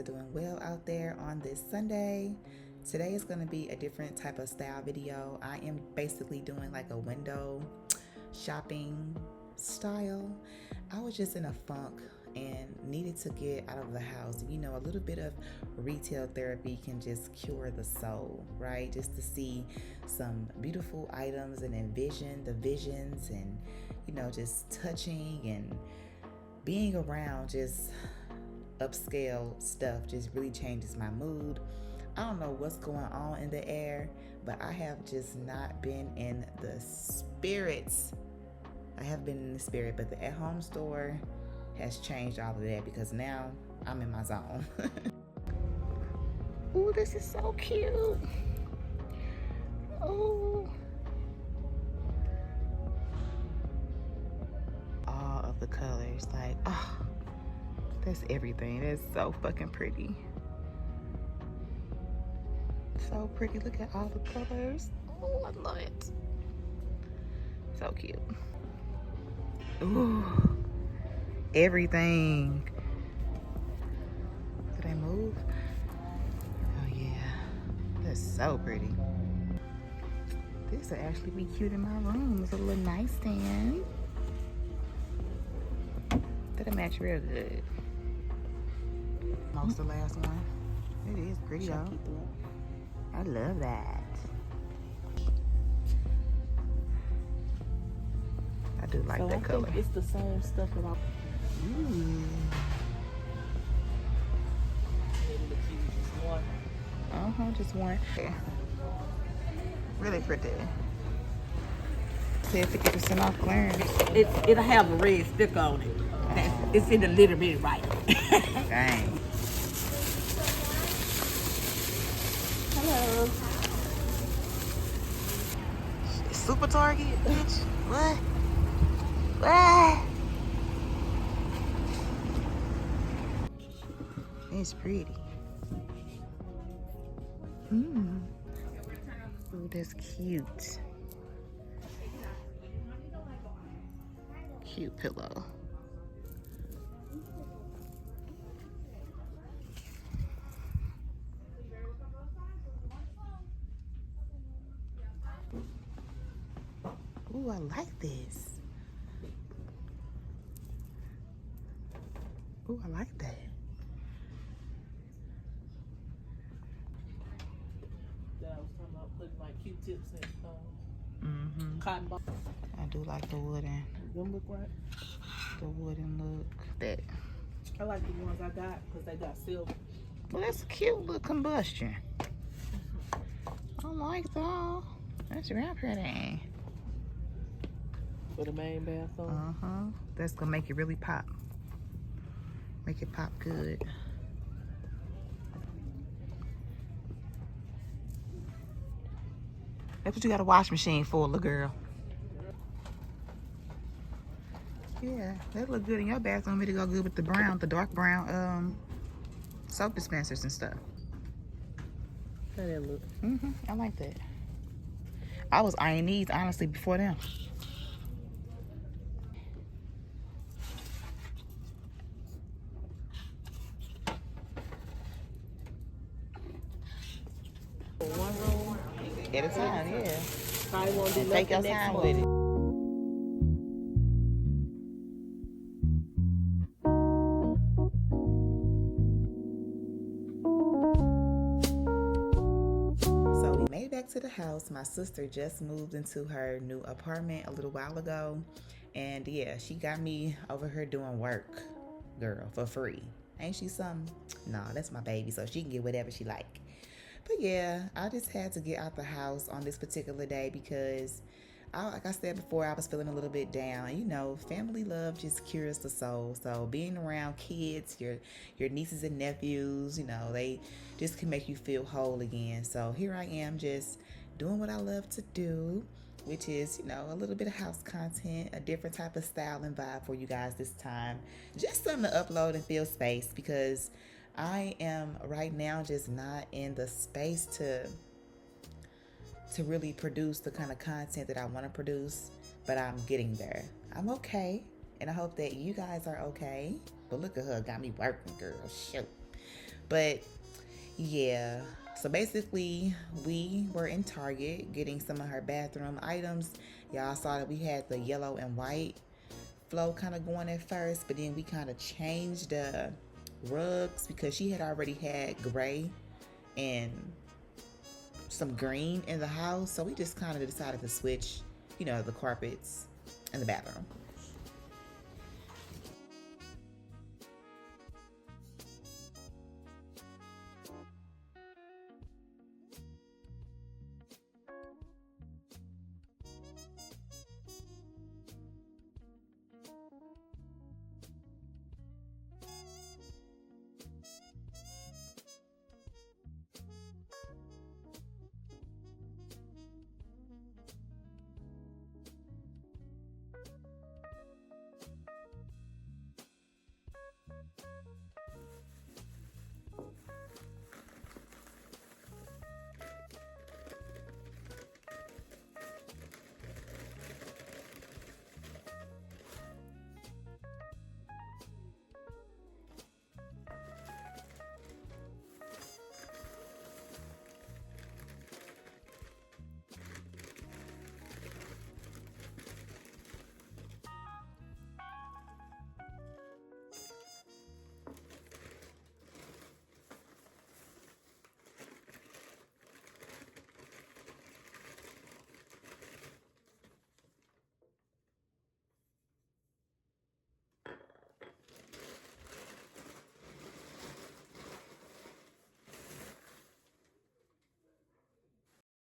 doing well out there on this Sunday. Today is going to be a different type of style video. I am basically doing like a window shopping style. I was just in a funk and needed to get out of the house. You know, a little bit of retail therapy can just cure the soul, right? Just to see some beautiful items and envision the visions and, you know, just touching and being around just upscale stuff just really changes my mood. I don't know what's going on in the air, but I have just not been in the spirits. I have been in the spirit, but the at-home store has changed all of that because now I'm in my zone. Ooh, this is so cute. Oh. All of the colors, like, oh, that's everything. That's so fucking pretty. So pretty. Look at all the colors. Oh, I love it. So cute. Ooh. Everything. Did they move? Oh yeah, that's so pretty. This will actually be cute in my room. It's a little nightstand. That'll match real good. Most the last one. It is pretty though. I love that. I do like that color. I think it's the same stuff that I. Just one. Yeah. Really pretty. Say 50% off clearance. It'll have a red sticker on it. It's in the little bit right. Dang. Hello. Super Target, bitch. What? What? It's pretty. Ooh, that's cute. Cute pillow. Ooh, I like this. Ooh, I like that. That I was talking about putting like Q-tips and cotton balls. I do like the wooden. Them look right. The wooden look. That. I like the ones I got because they got silver. Well, that's a cute little combustion. I like that. That's real pretty. For the main bathroom. That's gonna make it really pop. Make it pop good. That's what you got a wash machine for, little girl. Yeah, that look good in your bathroom. It'll go good with the brown, the dark brown soap dispensers and stuff. How that look? I like that. I was eyeing these honestly before them. One room At a time, yeah. I won't do And take your nothing next time month. with it. So we made it back to the house. My sister just moved into her new apartment a little while ago. And yeah, she got me over here doing work, girl, for free. Ain't she something? Nah, that's my baby, so she can get whatever she like. But yeah, I just had to get out the house on this particular day because, like I said before, I was feeling a little bit down. You know, family love just cures the soul. So being around kids, your nieces and nephews, you know, they just can make you feel whole again. So here I am just doing what I love to do, which is, you know, a little bit of house content, a different type of style and vibe for you guys this time. Just something to upload and fill space because I am right now just not in the space to really produce the kind of content that I want to produce, but I'm getting there. I'm okay, and I hope that you guys are okay. But look at her, got me working, girl. Shoot. But yeah, so basically we were in Target getting some of her bathroom items. Y'all saw that we had the yellow and white flow kind of going at first, but then we kind of changed the rugs because she had already had gray and some green in the house. So we just kind of decided to switch, the carpets in the bathroom.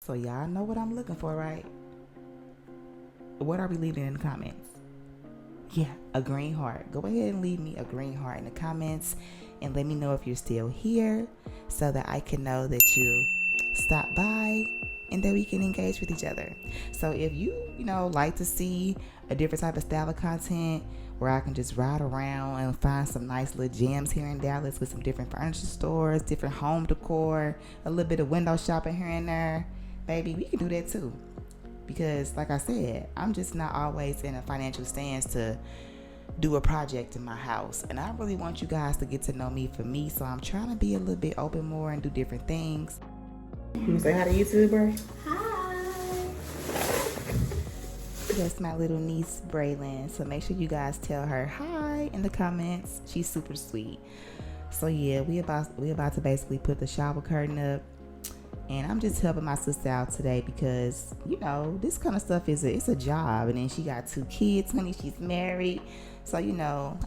So y'all know what I'm looking for, right? What are we leaving in the comments? Yeah, a green heart. Go ahead and leave me a green heart in the comments and let me know if you're still here so that I can know that you stopped by and that we can engage with each other. So if you like to see a different type of style of content where I can just ride around and find some nice little gems here in Dallas with some different furniture stores, different home decor, a little bit of window shopping here and there, baby, we can do that too. Because like I said, I'm just not always in a financial stance to do a project in my house, and I really want you guys to get to know me for me, so I'm trying to be a little bit open more and do different things. You say hi to YouTube, bro? Hi. That's my little niece Braylon, so make sure you guys tell her hi in the comments. She's super sweet. So yeah, we about to basically put the shower curtain up. And I'm just helping my sister out today because, this kind of stuff it's a job. And then she got 2 kids, honey. She's married. So,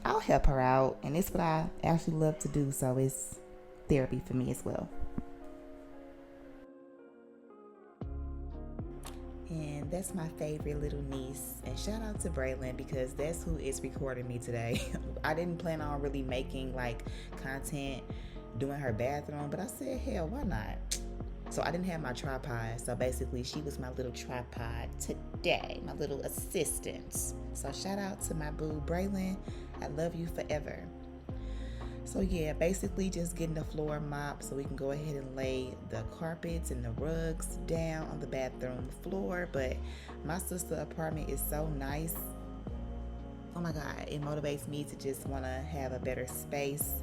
I'll help her out. And it's what I actually love to do. So it's therapy for me as well. And that's my favorite little niece. And shout out to Braylon because that's who is recording me today. I didn't plan on really making content doing her bathroom. But I said, hell, why not? So I didn't have my tripod. So basically she was my little tripod today, my little assistant. So shout out to my boo Braylon. I love you forever. So yeah, basically just getting the floor mop so we can go ahead and lay the carpets and the rugs down on the bathroom floor. But my sister's apartment is so nice. Oh my God, it motivates me to just want to have a better space.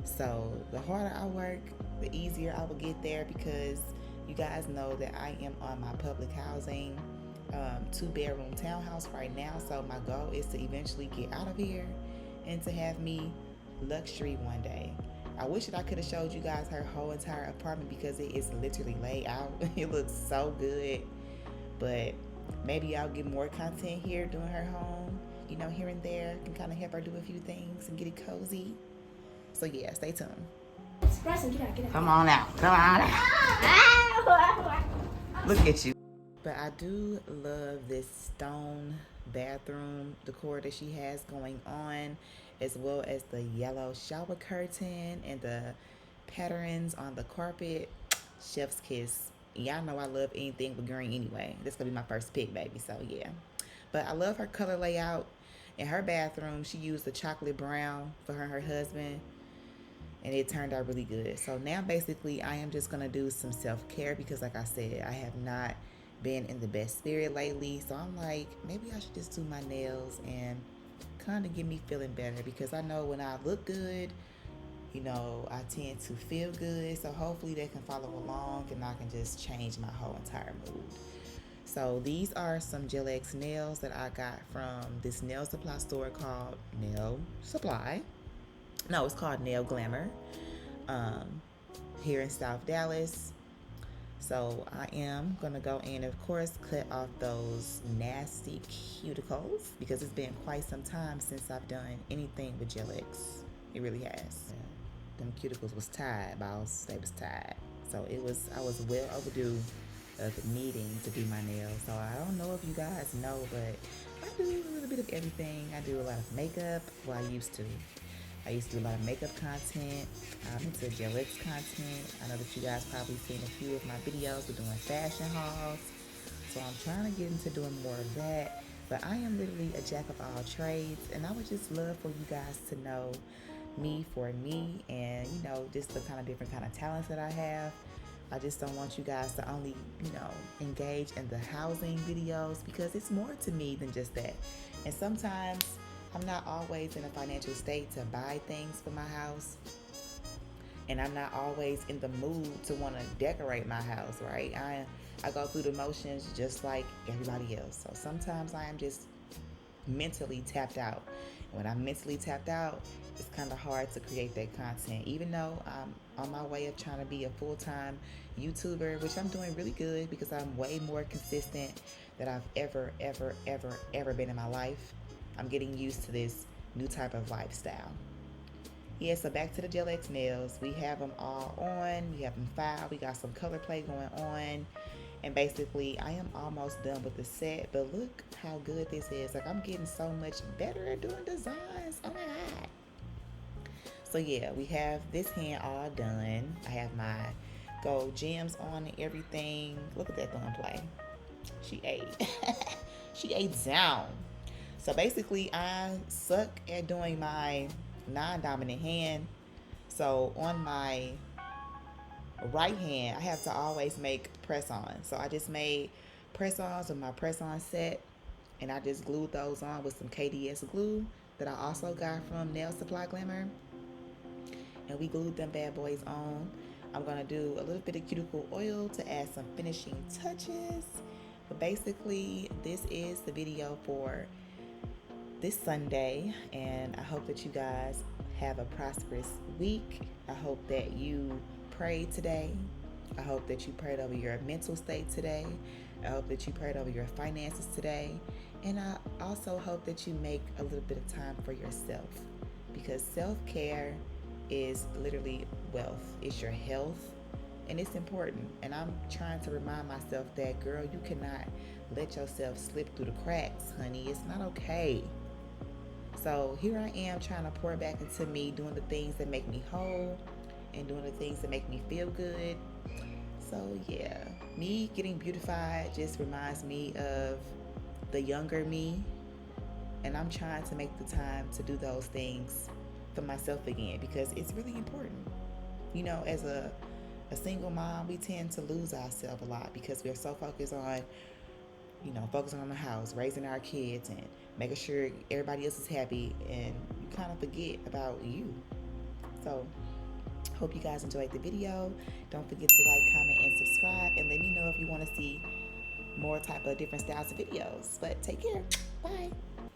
So the harder I work, the easier I will get there because you guys know that I am on my public housing 2-bedroom townhouse right now. So my goal is to eventually get out of here and to have me luxury one day. I wish that I could have showed you guys her whole entire apartment because it is literally laid out. It looks so good. But maybe I'll get more content here doing her home, here and there. Can kind of help her do a few things and get it cozy. So yeah, stay tuned. Bryson, get out. Come on out. Look at you. But I do love this stone bathroom decor that she has going on, as well as the yellow shower curtain and the patterns on the carpet. Chef's kiss. Y'all know I love anything with green anyway. This gonna be my first pick, baby. So yeah. But I love her color layout. In her bathroom, she used the chocolate brown for her and her husband. And it turned out really good. So now basically I am just going to do some self-care because like I said, I have not been in the best spirit lately. So I'm like, maybe I should just do my nails and kind of get me feeling better because I know when I look good, You know, I tend to feel good, so hopefully they can follow along and I can just change my whole entire mood. So these are some Gel X nails that I got from this nail supply store called Nail Supply. No, it's called Nail Glamour, um, here in South Dallas. So I am gonna go in, of course, cut off those nasty cuticles because it's been quite some time since I've done anything with Gel X. It really has. Them cuticles was tired, boss. They was tired. So I was well overdue of needing to do my nails. So I don't know if you guys know, but I do a little bit of everything. I do a lot of makeup. Well, I used to. I used to do a lot of makeup content. I'm into Gel X content. I know that you guys probably seen a few of my videos with doing fashion hauls. So I'm trying to get into doing more of that. But I am literally a jack of all trades, and I would just love for you guys to know me for me, and you know, just the kind of different kind of talents that I have. I just don't want you guys to only, you know, engage in the housing videos because it's more to me than just that. And sometimes I'm not always in a financial state to buy things for my house. And I'm not always in the mood to want to decorate my house, right? I go through the motions just like everybody else. So sometimes I am just mentally tapped out. When I'm mentally tapped out, it's kind of hard to create that content. Even though I'm on my way of trying to be a full-time YouTuber, which I'm doing really good because I'm way more consistent than I've ever been in my life. I'm getting used to this new type of lifestyle. Yeah, so back to the Gel X nails. We have them all on. We have them filed. We got some color play going on. And basically, I am almost done with the set. But look how good this is. Like, I'm getting so much better at doing designs. Oh my God. So yeah, we have this hand all done. I have my gold gems on and everything. Look at that thumb play. She ate. She ate down. So basically, I suck at doing my non-dominant hand. So on my right hand, I have to always make press-ons. So I just made press-ons with my press-on set, and I just glued those on with some KDS glue that I also got from Nail Supply Glamour. And we glued them bad boys on. I'm gonna do a little bit of cuticle oil to add some finishing touches. But basically, this is the video for this Sunday, and I hope that you guys have a prosperous week. I hope that you prayed today. I hope that you prayed over your mental state today. I hope that you prayed over your finances today. And I also hope that you make a little bit of time for yourself, because self-care is literally wealth. It's your health, and it's important. And I'm trying to remind myself that, girl, you cannot let yourself slip through the cracks, honey. It's not okay. So here I am trying to pour back into me, doing the things that make me whole and doing the things that make me feel good. So yeah, me getting beautified just reminds me of the younger me, and I'm trying to make the time to do those things for myself again, because it's really important. You know, as a single mom, we tend to lose ourselves a lot because we're so focused on, you know, focusing on the house, raising our kids, and making sure everybody else is happy, and you kind of forget about you. So, hope you guys enjoyed the video. Don't forget to like, comment, and subscribe, and let me know if you want to see more type of different styles of videos. But take care. Bye.